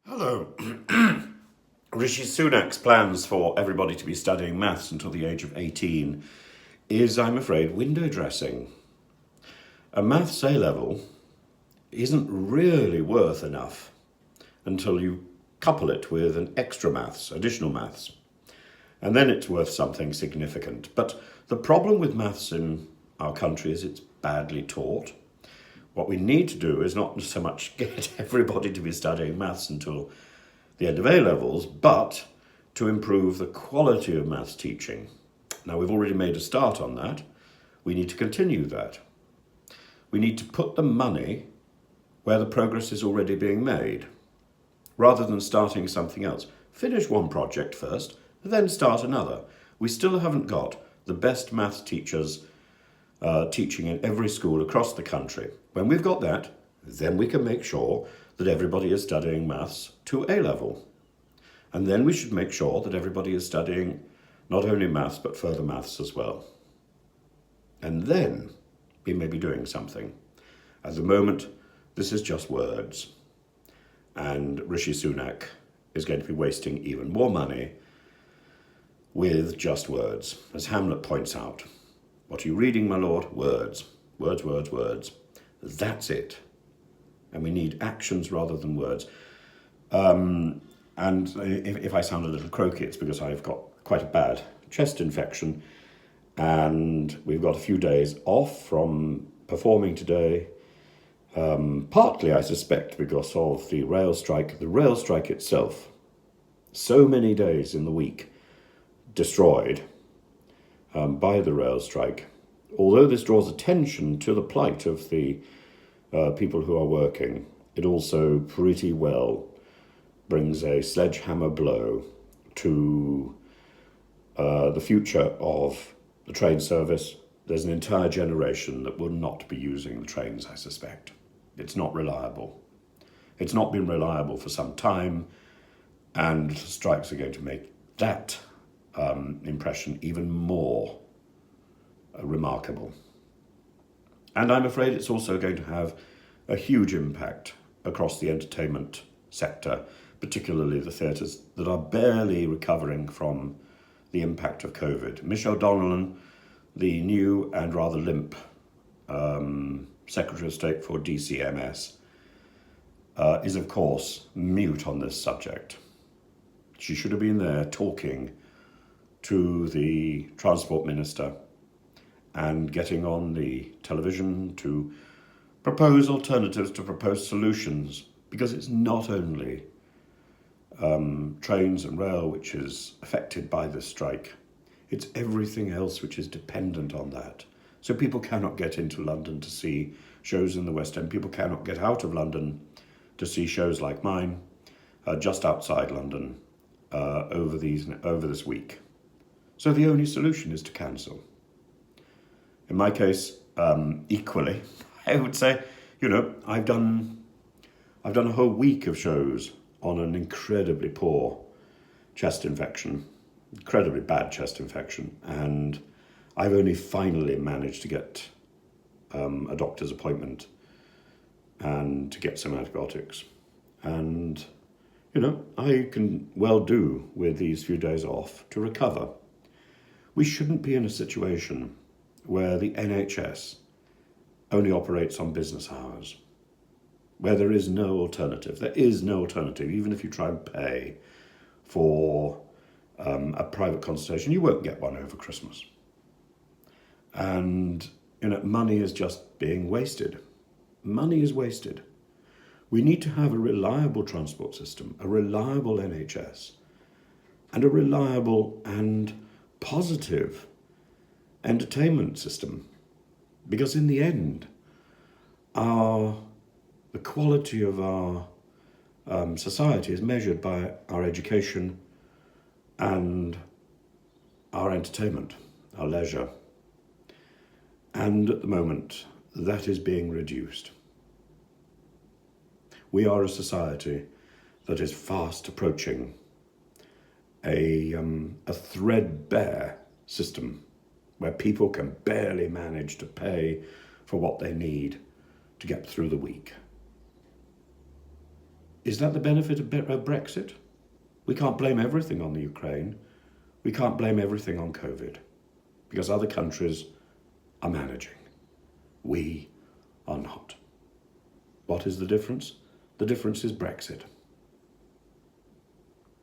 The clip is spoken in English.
Hello. Rishi Sunak's plans for everybody to be studying maths until the age of 18 is, I'm afraid, window dressing. A maths A-level isn't really worth enough until you couple it with an extra maths, additional maths. And then it's worth something significant. But the problem with maths in our country is it's badly taught. What we need to do is not so much get everybody to be studying maths until the end of A-levels, but to improve the quality of maths teaching. Now, we've already made a start on that. We need to continue that. We need to put the money where the progress is already being made, rather than starting something else. Finish one project first, then start another. We still haven't got the best maths teachers teaching in every school across the country. When we've got that, then we can make sure that everybody is studying maths to A-level. And then we should make sure that everybody is studying not only maths, but further maths as well. And then we may be doing something. At the moment, this is just words. And Rishi Sunak is going to be wasting even more money with just words. As Hamlet points out, what are you reading, my lord? Words. Words, words, words. That's it. And we need actions rather than words. And if I sound a little croaky, it's because I've got quite a bad chest infection. And we've got a few days off from performing today. Partly, I suspect, because of the rail strike. The rail strike itself, so many days in the week destroyed by the rail strike. Although this draws attention to the plight of the people who are working, it also pretty well brings a sledgehammer blow to the future of the train service. There's an entire generation that will not be using the trains, I suspect. It's not reliable. It's not been reliable for some time, and strikes are going to make that impression even more remarkable. And I'm afraid it's also going to have a huge impact across the entertainment sector, particularly the theatres that are barely recovering from the impact of COVID. Michelle Donnellan, the new and rather limp Secretary of State for DCMS, is of course mute on this subject. She should have been there talking to the Transport Minister and getting on the television to propose alternatives, to propose solutions, because it's not only trains and rail which is affected by this strike, it's everything else which is dependent on that. So people cannot get into London to see shows in the West End. People cannot get out of London to see shows like mine just outside London over this week. So the only solution is to cancel. In my case, equally, I would say, I've done a whole week of shows on an incredibly poor chest infection, incredibly bad chest infection, and I've only finally managed to get a doctor's appointment and to get some antibiotics. And, I can well do with these few days off to recover. We shouldn't be in a situation where the NHS only operates on business hours, where there is no alternative. There is no alternative. Even if you try and pay for a private consultation, you won't get one over Christmas. And, money is just being wasted. Money is wasted. We need to have a reliable transport system, a reliable NHS, and a reliable and positive entertainment system. Because in the end, the quality of our society is measured by our education and our entertainment, our leisure. And at the moment, that is being reduced. We are a society that is fast approaching a threadbare system where people can barely manage to pay for what they need to get through the week. Is that the benefit of Brexit? We can't blame everything on the Ukraine. We can't blame everything on COVID, because other countries are managing. We are not. What is the difference? The difference is Brexit.